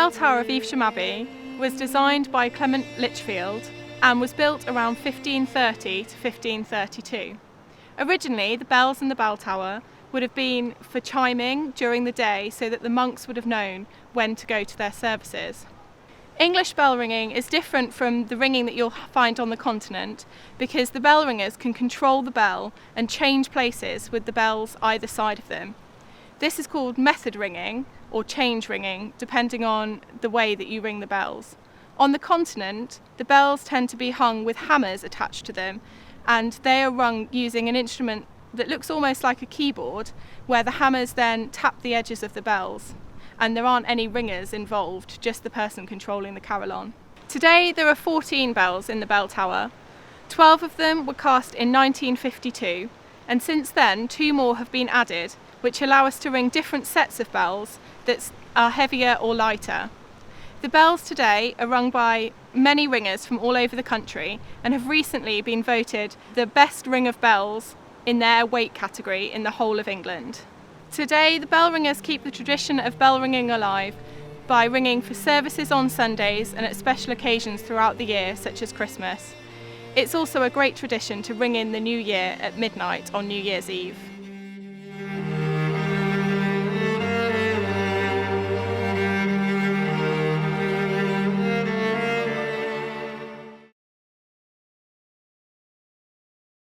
bell tower of Evesham Abbey was designed by Clement Lichfield and was built around 1530 to 1532. Originally, the bells in the bell tower would have been for chiming during the day so that the monks would have known when to go to their services. English bell ringing is different from the ringing that you'll find on the continent because the bell ringers can control the bell and change places with the bells either side of them. This is called method ringing or change ringing, depending on the way that you ring the bells. On the continent, the bells tend to be hung with hammers attached to them, and they are rung using an instrument that looks almost like a keyboard, where the hammers then tap the edges of the bells, and there aren't any ringers involved, just the person controlling the carillon. Today there are 14 bells in the bell tower. 12 of them were cast in 1952, and since then 2 more have been added, which allow us to ring different sets of bells that are heavier or lighter. The bells today are rung by many ringers from all over the country and have recently been voted the best ring of bells in their weight category in the whole of England. Today, the bell ringers keep the tradition of bell ringing alive by ringing for services on Sundays and at special occasions throughout the year, such as Christmas. It's also a great tradition to ring in the new year at midnight on New Year's Eve.